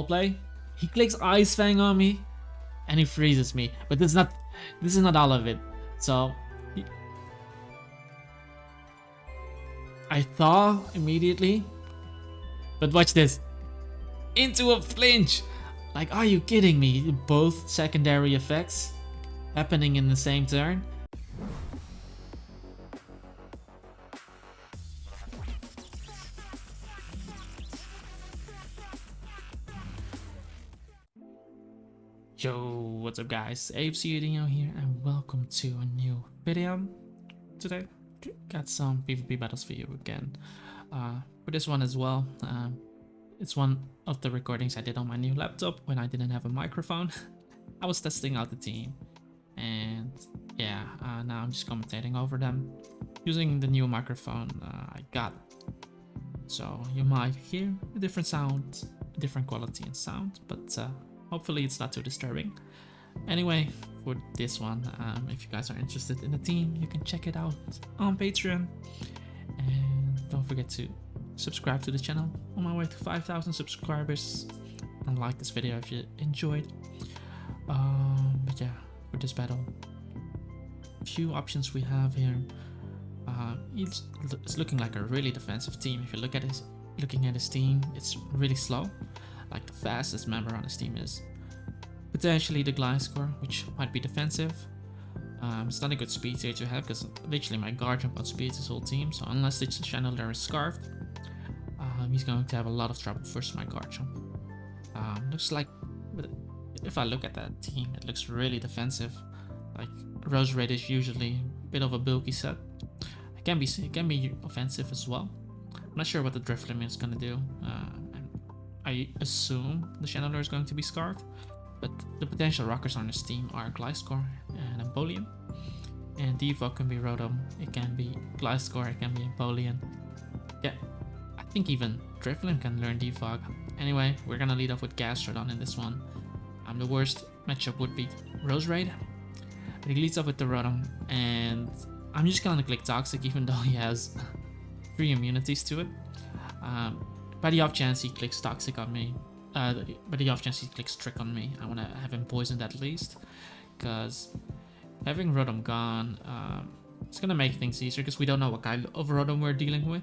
play. He clicks Ice Fang on me, and he freezes me. But this is not all of it. So I thaw immediately. But watch this. Into a flinch. Like, are you kidding me? Both secondary effects happening in the same turn. Yo, what's up guys? AFCUDino here and welcome to a new video. Today, got some PvP battles for you again. For this one as well, it's one of the recordings I did on my new laptop when I didn't have a microphone. I was testing out the team and yeah, now I'm just commentating over them using the new microphone I got. So you might hear a different sound, a different quality in sound, but hopefully it's not too disturbing. Anyway, for this one, if you guys are interested in the team, you can check it out on Patreon. And don't forget to subscribe to the channel. On my way to 5,000 subscribers. And like this video if you enjoyed. But yeah, for this battle, few options we have here. It's looking like a really defensive team. If you looking at his team, it's really slow. Like the fastest member on his team is potentially the Gliscor, which might be defensive. It's not a good speed tier to have because literally my GARCHOMP outspeeds his whole team. So unless the Channeler is scarfed, he's going to have a lot of trouble versus my GARCHOMP. Looks like, if I look at that team, it looks really defensive. Like Rose Raid is usually a bit of a bulky set. It can be offensive as well. I'm not sure what the Drifloon is gonna do. I assume the Channeler is going to be scarfed, but the potential rockers on this team are Gliscor and Empoleon. And Default can be Rotom, it can be Gliscor, it can be Empoleon. Yeah, I think even Drifloon can learn Defog. Anyway, we're gonna lead off with Gastrodon in this one. The worst matchup would be Rose Raid. He leads off with the Rotom, and I'm just gonna click Toxic even though he has 3 immunities to it. By the off chance he clicks Toxic on me, by the off chance he clicks Trick on me, I want to have him poisoned at least, because having Rotom gone, it's going to make things easier because we don't know what kind of Rotom we're dealing with.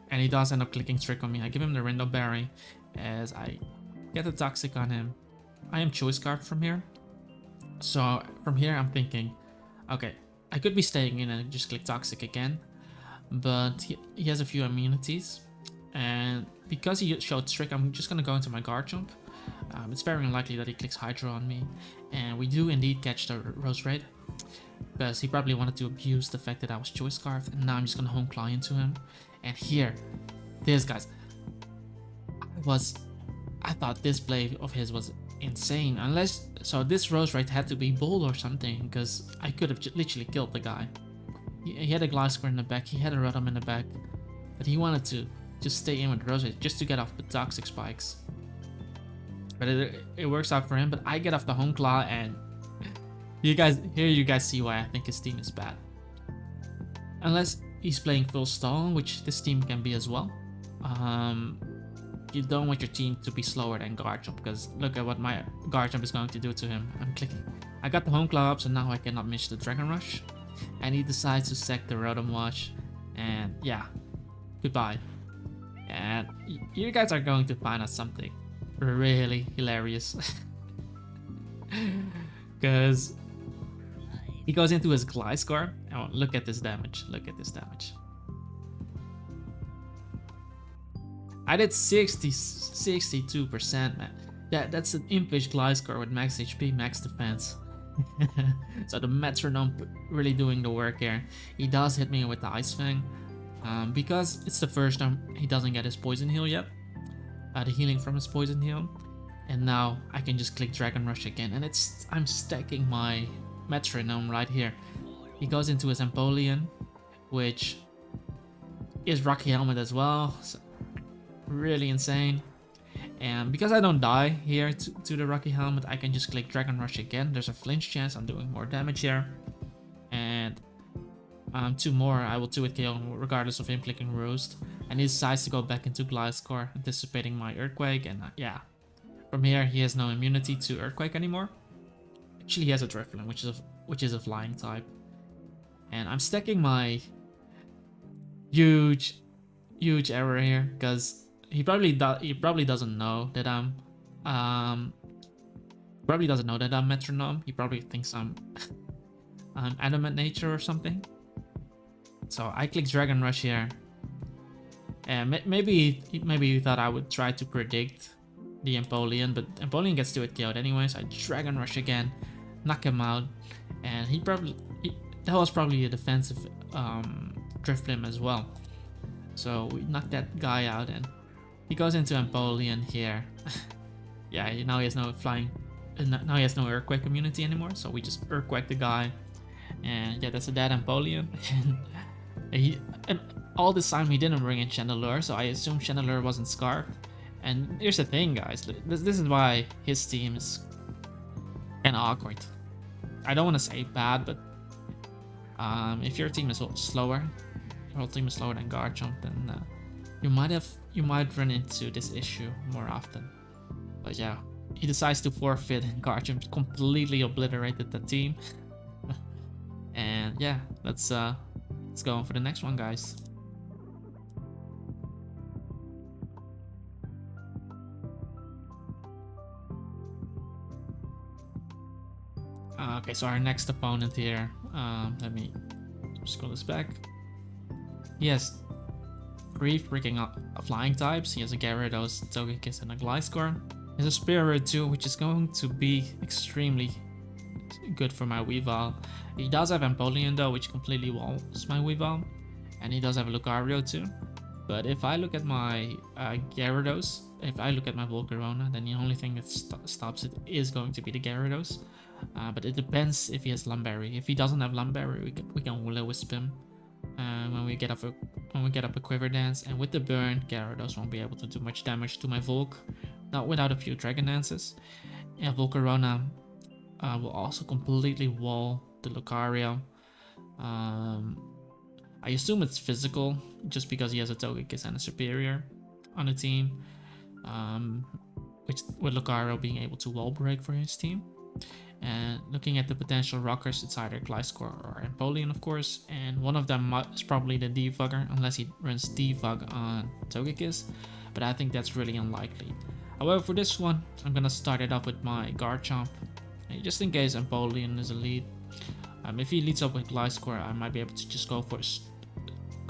And he does end up clicking Trick on me. I give him the Rindo Berry as I get the Toxic on him. I am Choice Scarf from here. So from here I'm thinking, okay, I could be staying in and just click Toxic again, but he has a few immunities. And because he showed Trick, I'm just gonna go into my GARCHOMP. It's very unlikely that he clicks Hydro on me, and we do indeed catch the Rose Raid, because he probably wanted to abuse the fact that I was Choice Scarfed, and now I'm just gonna Home Claw into him. And here, this guys, I thought this play of his was insane. So this Rose Raid had to be bold or something, because I could have literally killed the guy. He had a Gliscor in the back, he had a Rotom in the back, but he wanted to just stay in with Rose Raid just to get off the Toxic spikes. But it works out for him, but I get off the Home Claw, and you guys see why I think his team is bad. Unless he's playing full stall, which this team can be as well. You don't want your team to be slower than GARCHOMP, because look at what my GARCHOMP is going to do to him. I'm clicking. I got the Home Claw up, so now I cannot miss the Dragon Rush. And he decides to sack the Rotom Wash, and yeah, goodbye. And you guys are going to find out something really hilarious. Because he goes into his Gliscor. Oh, look at this damage. Look at this damage. I did 62%, man. That's an impish Gliscor with max HP, max defense. So the Metronome really doing the work here. He does hit me with the Ice Fang. Because it's the first time he doesn't get his Poison Heal yet. The healing from his Poison Heal. And now I can just click Dragon Rush again. And I'm stacking my Metronome right here. He goes into his Empoleon, which is Rocky Helmet as well. So really insane. And because I don't die here to the Rocky Helmet, I can just click Dragon Rush again. There's a flinch chance I'm doing more damage here. And 2 more, I will 2-hit KO regardless of him clicking Roost. and he decides to go back into Gliscor, anticipating my Earthquake, and yeah. From here, he has no immunity to Earthquake anymore. Actually, he has a Drifloon, which is a flying type. And I'm stacking my huge error here, because he probably doesn't know that I'm Metronome. He probably thinks I'm Adamant Nature or something. So I click Dragon Rush here, and maybe he thought I would try to predict the Empoleon, but Empoleon gets to it KO'd anyways. I Dragon Rush again, knock him out, and that was probably a defensive Drifblim as well. So we knocked that guy out, and he goes into Empoleon here. Yeah, now he has no flying, now he has no Earthquake immunity anymore, so we just Earthquake the guy, and yeah, that's a dead Empoleon. And all this time he didn't bring in Chandelure, so I assume Chandelure wasn't Scarf. And here's the thing, guys, this is why his team is kinda awkward. I don't want to say bad, but if your team is slower, your whole team is slower than Garchomp, then you might run into this issue more often. But yeah, he decides to forfeit, and Garchomp completely obliterated the team. And yeah, let's go on for the next one, guys. Okay, so our next opponent here, let me scroll this back. He has 3 freaking flying types. He has a Gyarados, Togekiss, and a Gliscor. He has a Superior too, which is going to be extremely good for my Weavile. He does have Empoleon though, which completely walls my Weavile, and he does have a Lucario too. But if I look at my Gyarados, if I look at my Volcarona, then the only thing that stops it is going to be the Gyarados. But it depends if he has Lumberry. If he doesn't have Lumberry, we can Will-O-Wisp him when we get up a Quiver Dance, and with the burn, Gyarados won't be able to do much damage to my Volk, not without a few Dragon Dances. And Volcarona will also completely wall the Lucario. I assume it's physical, just because he has a Togekiss and a Superior on the team, which with Lucario being able to wall break for his team. And looking at the potential rockers, it's either Gliscor or Empoleon, of course, and one of them is probably the Defogger, unless he runs Defog on Togekiss, but I think that's really unlikely. However, for this one, I'm gonna start it off with my Garchomp, just in case Empoleon is a lead. If he leads up with Gliscor, I might be able to just go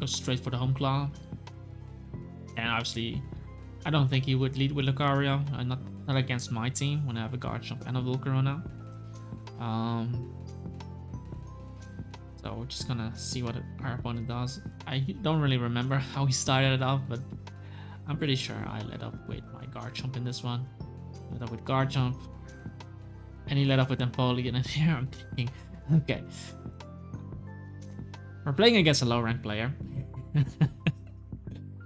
straight for the Home Claw. And obviously, I don't think he would lead with Lucario, not against my team when I have a Garchomp and a Volcarona. So we're just gonna see what our opponent does. I don't really remember how he started it off, but I'm pretty sure I led up with my Garchomp in this one. Led up with Garchomp, and he led up with Empoleon, and here I'm thinking, okay, we're playing against a low rank player.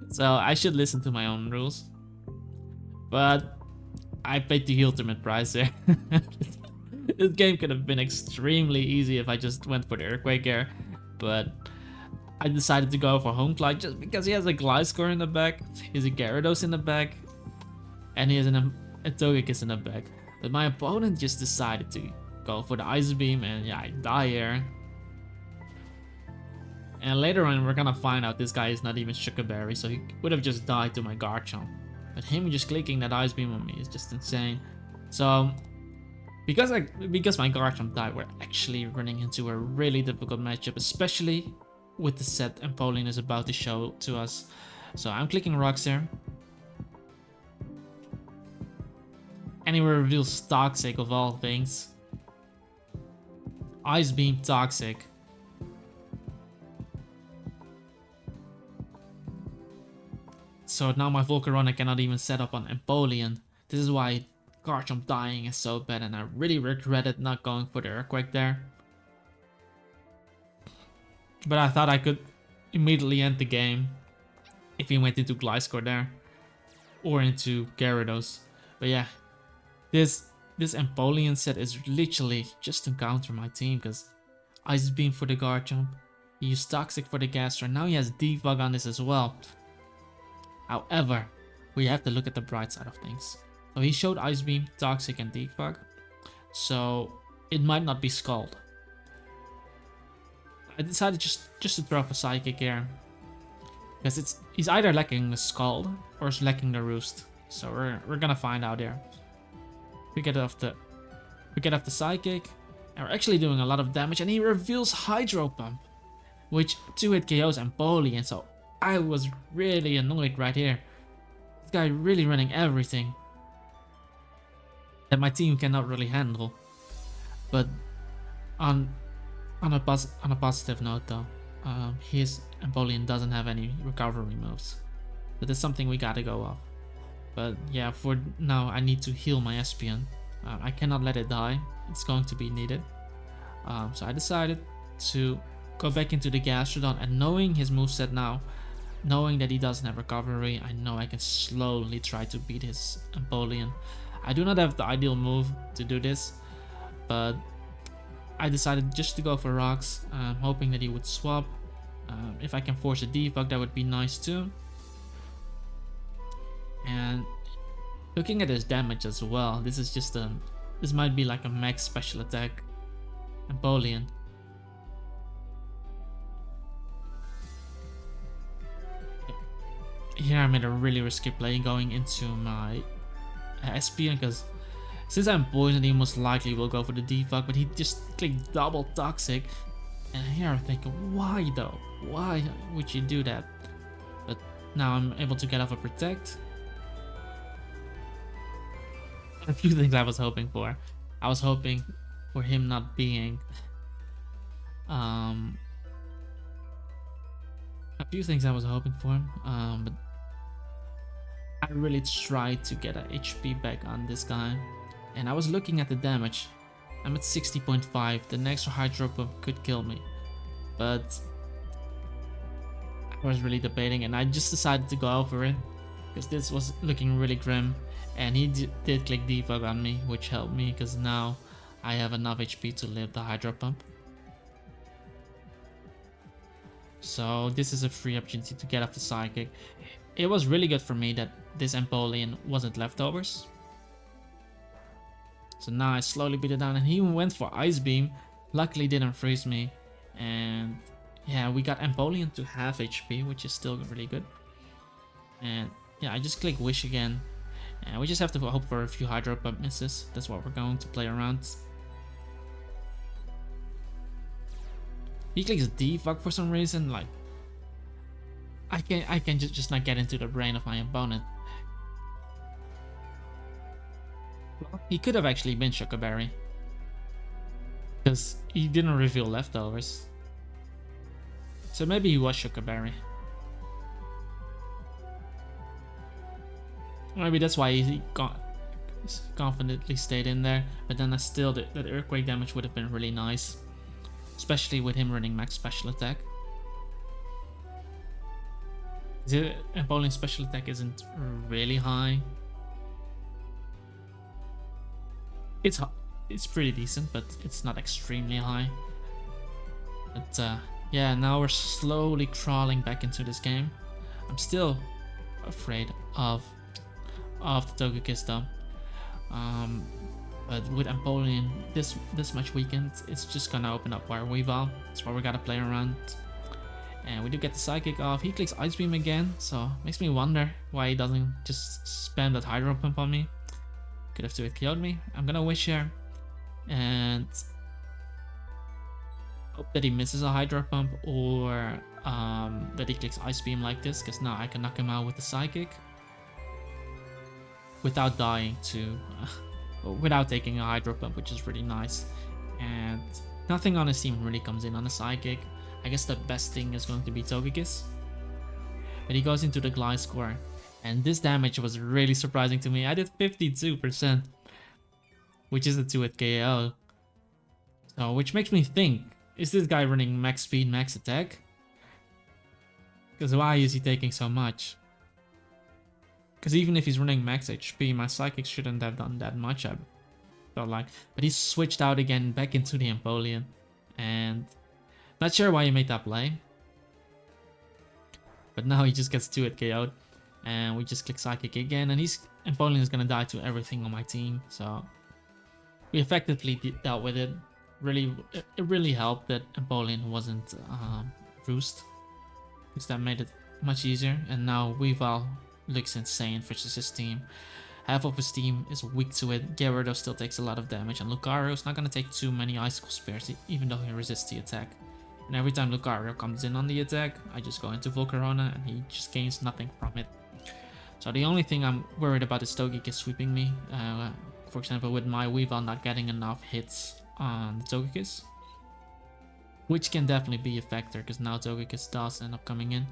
So I should listen to my own rules. But I paid the ultimate price there. This game could have been extremely easy if I just went for the Earthquake here, but I decided to go for Home Claw just because he has a Gliscor in the back, he has a Gyarados in the back, and he has a Togekiss in the back. But my opponent just decided to go for the Ice Beam, and yeah, I die here. And later on, we're gonna find out this guy is not even Sugar Berry, so he would have just died to my Garchomp. But him just clicking that Ice Beam on me is just insane. So because my Garchomp died, we're actually running into a really difficult matchup, especially with the set Empoleon is about to show to us. So I'm clicking Rocks here. And he reveals Toxic of all things. Ice Beam Toxic. So now my Volcarona cannot even set up on Empoleon. This is why Garchomp dying is so bad, and I really regretted not going for the Earthquake there. But I thought I could immediately end the game if he went into Gliscor there, or into Gyarados. But yeah, this Empoleon set is literally just to counter my team, because Ice Beam for the Garchomp, he used Toxic for the Gastro, now he has Defog on this as well. However, we have to look at the bright side of things. So he showed Ice Beam, Toxic, and Defog. So it might not be Scald. I decided just to throw off a Psychic here. Because he's either lacking the Scald or is lacking the Roost. So we're gonna find out here. We get off the Psychic, and we're actually doing a lot of damage, and he reveals Hydro Pump, which 2-hit KOs Empoleon, so I was really annoyed right here. This guy really running everything that my team cannot really handle. But on a positive note though, his Empoleon doesn't have any recovery moves. But that's something we gotta go off. But yeah, for now I need to heal my Espion. I cannot let it die. It's going to be needed. So I decided to go back into the Gastrodon, and knowing his moveset now, knowing that he doesn't have recovery, I know I can slowly try to beat his Empoleon. I do not have the ideal move to do this, but I decided just to go for rocks, hoping that he would swap. If I can force a debug, that would be nice too. And looking at his damage as well, this might be like a max special attack Empoleon. Here I made a really risky play going into my Espion, because since I'm poisoned, he most likely will go for the defog, but he just clicked double Toxic. And here I'm thinking, why though? Why would you do that? But now I'm able to get off a Protect. A few things I was hoping for. I was hoping for him not being a few things I was hoping for, but I really tried to get a HP back on this guy, and I was looking at the damage. I'm at 60.5. The next Hydro Pump could kill me, but I was really debating, and I just decided to go for it because this was looking really grim. And he did click defog on me, which helped me because now I have enough HP to live the Hydro Pump. So this is a free opportunity to get off the Psychic. It was really good for me that this Empoleon wasn't leftovers. So now I slowly beat it down, and he went for Ice Beam. Luckily didn't freeze me. And yeah, we got Empoleon to half HP, which is still really good. And yeah, I just click Wish again. And we just have to hope for a few Hydro Pump misses. That's what we're going to play around. He clicks defog for some reason. Like I can just not get into the brain of my opponent. He could have actually been Sugar Berry, because he didn't reveal leftovers. So maybe he was Sugar Berry. Maybe that's why he confidently stayed in there. But then still, that Earthquake damage would have been really nice, especially with him running max special attack. The Empoleon special attack isn't really high. It's pretty decent, but it's not extremely high. But yeah, now we're slowly crawling back into this game. I'm still afraid of the Togekiss though. But with Empoleon this much weakened, it's just gonna open up Wire Weavile. That's why we gotta play around. And we do get the Psychic off. He clicks Ice Beam again, so makes me wonder why he doesn't just spam that Hydro Pump on me. Could have 2-hit KO'd me. I'm gonna Wish here and hope that he misses a Hydro Pump, or that he clicks Ice Beam like this, because now I can knock him out with the Psychic without dying to without taking a Hydro Pump, which is really nice. And nothing on his team really comes in on a Psychic. I guess the best thing is going to be Togekiss. But he goes into the Gliscor, and this damage was really surprising to me. I did 52%, which is a 2-hit KO. So, which makes me think, is this guy running max speed, max attack? Because why is he taking so much? Because even if he's running max HP, my Psychic shouldn't have done that much, I felt like. But he switched out again back into the Empoleon. And not sure why he made that play. But now he just gets 2-hit KO'd. and we just click Psychic again, and Empoleon is gonna die to everything on my team. So we effectively dealt with it. It really helped that Empoleon wasn't roost, because that made it much easier. And now Weavile looks insane versus his team. Half of his team is weak to it. Gyarados still takes a lot of damage, and Lucario's not gonna take too many Icicle Spears, even though he resists the attack. And every time Lucario comes in on the attack, I just go into Volcarona, and he just gains nothing from it. So the only thing I'm worried about is Togekiss sweeping me. For example, with my Weavile not getting enough hits on the Togekiss, which can definitely be a factor, because now Togekiss does end up coming in.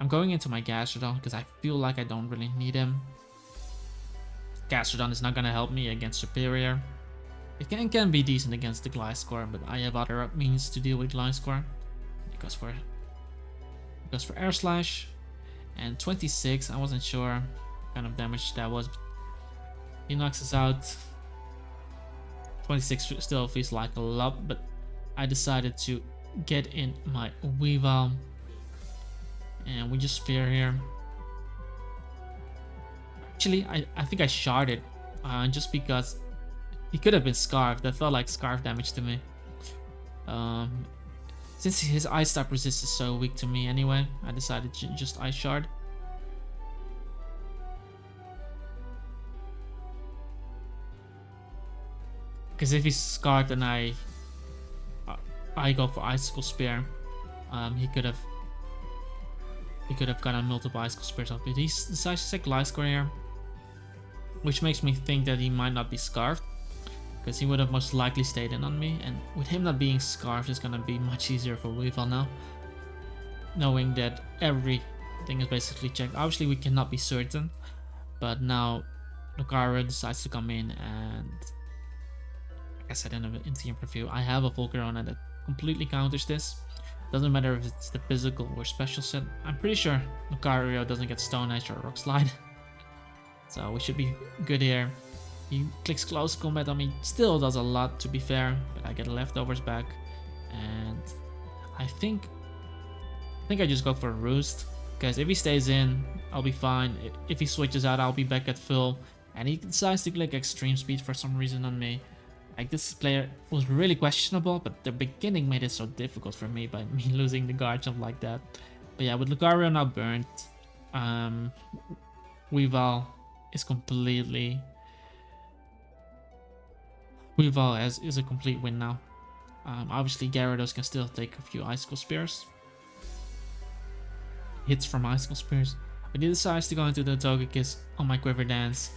I'm going into my Gastrodon because I feel like I don't really need him. Gastrodon is not going to help me against Superior. It can be decent against the Gliscor, but I have other means to deal with Gliscor. Because for Air Slash and 26, I wasn't sure what kind of damage that was. He knocks us out. 26 still feels like a lot, but I decided to get in my Weavile. And we just Spear here. Actually, I think I sharded just because he could have been Scarfed. That felt like Scarf damage to me. Since his Ice type resist is so weak to me anyway, I decided to just Ice Shard. Because if he's Scarfed and I go for Icicle Spear, he could have gotten multiple Icicle Spears off, but he decides to take Gliscor here, which makes me think that he might not be Scarfed, because he would have most likely stayed in on me, and with him not being Scarfed, it's gonna be much easier for Weavile now, knowing that everything is basically checked. Obviously we cannot be certain, but now Lucario decides to come in, and like I said in the team review, I have a Volcarona that completely counters this. Doesn't matter if it's the physical or special set. I'm pretty sure Lucario doesn't get Stone Edge or Rock Slide. So we should be good here. He clicks Close Combat on me. Still does a lot, to be fair. But I get leftovers back. And I think I just go for a Roost. Because if he stays in, I'll be fine. If he switches out, I'll be back at full. And he decides to click Extreme Speed for some reason on me. Like, this player was really questionable, but the beginning made it so difficult for me by me losing the Garchomp like that. But yeah, with Lucario now burnt, Weavile is completely... Weavile is a complete win now. Obviously, Gyarados can still take a few Icicle Spears. Hits from Icicle Spears. But he decides to go into the Togekiss on my Quiver Dance.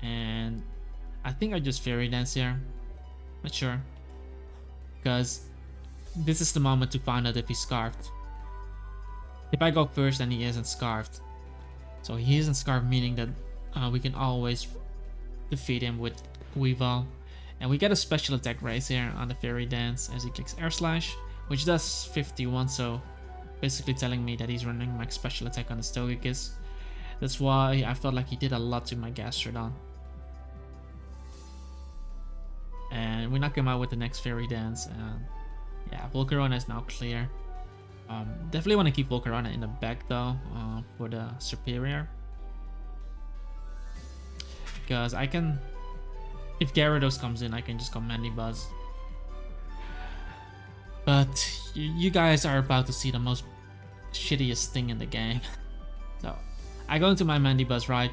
And I think I just Fairy Dance here. Not sure, because this is the moment to find out if he's Scarfed. If I go first, then he isn't Scarfed. So he isn't Scarfed, meaning that we can always defeat him with Weavile. And we get a special attack raise here on the Fairy Dance as he clicks Air Slash, which does 51, so basically telling me that he's running my special attack on the Togekiss. That's why I felt like he did a lot to my Gastrodon. And we knock him out with the next Fairy Dance, and yeah, Volcarona is now clear. Definitely want to keep Volcarona in the back though, for the Superior. Because I can, if Gyarados comes in, I can just go Mandibuzz. But you guys are about to see the most shittiest thing in the game. So I go into my Mandibuzz, right?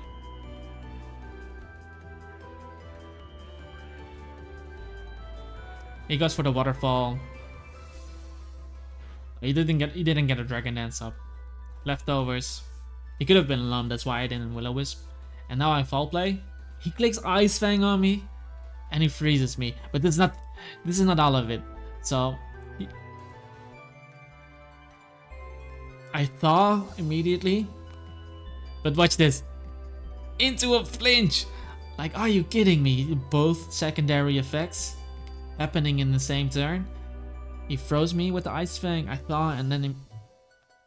He goes for the waterfall. He didn't get a Dragon Dance up. Leftovers. He could have been Lum, that's why I didn't Will-O-Wisp. And now I Foul Play. He clicks Ice Fang on me, and he freezes me. But this is not all of it. So I thaw immediately. But watch this. Into a flinch. Like, are you kidding me? Both secondary effects happening in the same turn. He froze me with the Ice Fang, I thought, and then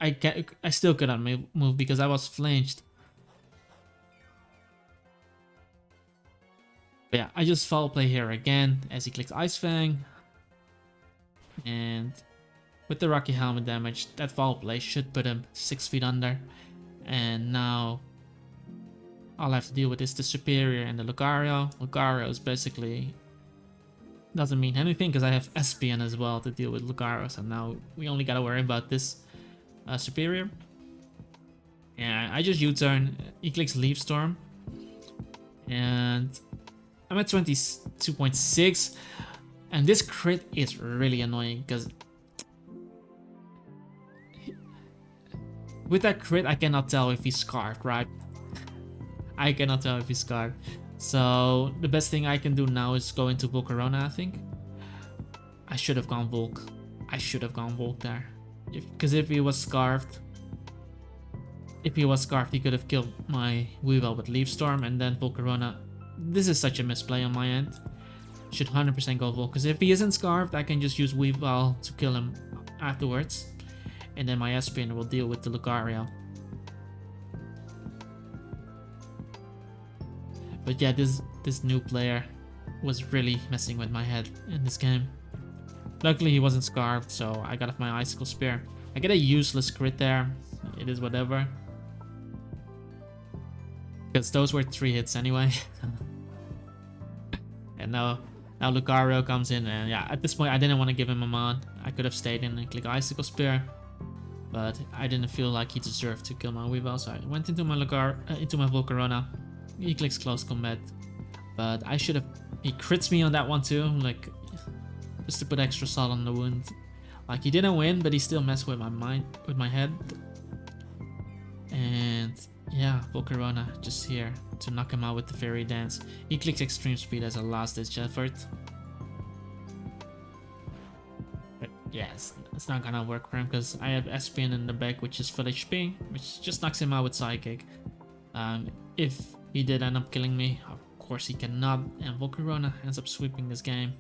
I still couldn't move because I was flinched. But yeah, I just Foul Play here again as he clicks Ice Fang. And with the Rocky Helmet damage, that Foul Play should put him 6 feet under. And now all I have to deal with is the Superior and the Lucario. Lucario is basically doesn't mean anything because I have Espion as well to deal with Lucario. So now we only gotta worry about this Superior. And I just U-turn. He clicks Leaf Storm. And I'm at 22.6. And this crit is really annoying because with that crit I cannot tell if he's scarfed, right? I cannot tell if he's scarfed. So the best thing I can do now is go into Volcarona, I think. I should have gone Volk. I should have gone Volk there. Because if he was scarfed, he could have killed my Weavile with Leaf Storm and then Volcarona. This is such a misplay on my end. Should 100% go Volk. Because if he isn't scarfed, I can just use Weavile to kill him afterwards. And then my Espion will deal with the Lucario. But yeah, this new player was really messing with my head in this game. Luckily he wasn't scarfed, so I got off my Icicle Spear. I get a useless crit there. It is whatever. Because those were 3 hits anyway. And now Lucario comes in, and yeah, at this point I didn't want to give him a mod. I could have stayed in and click Icicle Spear, but I didn't feel like he deserved to kill my Weavile, so I went into my Volcarona. He clicks Close Combat, but I should have. He crits me on that one too, like just to put extra salt on the wound. Like he didn't win, but he still messed with my mind, with my head. And yeah, Volcarona just here to knock him out with the Fairy Dance. He clicks Extreme Speed as a last ditch effort. But yeah, it's not gonna work for him because I have Espion in the back, which is full HP, which just knocks him out with Psychic. If he did end up killing me, of course he cannot, and Volcarona ends up sweeping this game.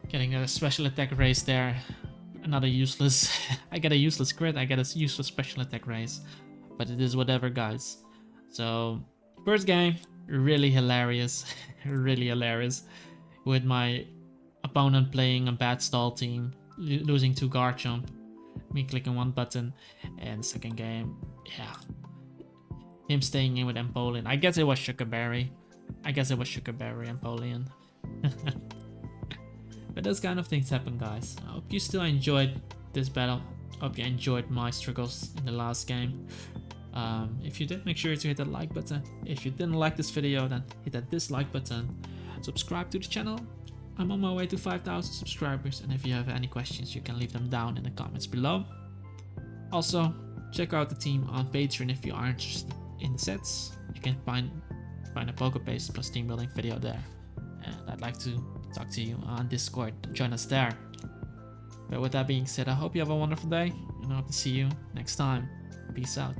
Getting a special attack raise there. Another useless. I get a useless crit, I get a useless special attack raise. But it is whatever, guys. So, first game, really hilarious. Really hilarious. With my opponent playing a bad stall team, losing to Garchomp, me clicking one button, and second game, yeah. Him staying in with Empoleon. I guess it was Sugarberry. Empoleon. But those kind of things happen, guys. I hope you still enjoyed this battle. Hope you enjoyed my struggles in the last game. If you did, make sure to hit that like button. If you didn't like this video, then hit that dislike button. Subscribe to the channel. I'm on my way to 5,000 subscribers, and if you have any questions, you can leave them down in the comments below. Also, check out the team on Patreon if you are interested in the sets. You can find a PokeBase plus team building video there, and I'd like to talk to you on Discord. Join us there. But with that being said, I hope you have a wonderful day, and I hope to see you next time. Peace out.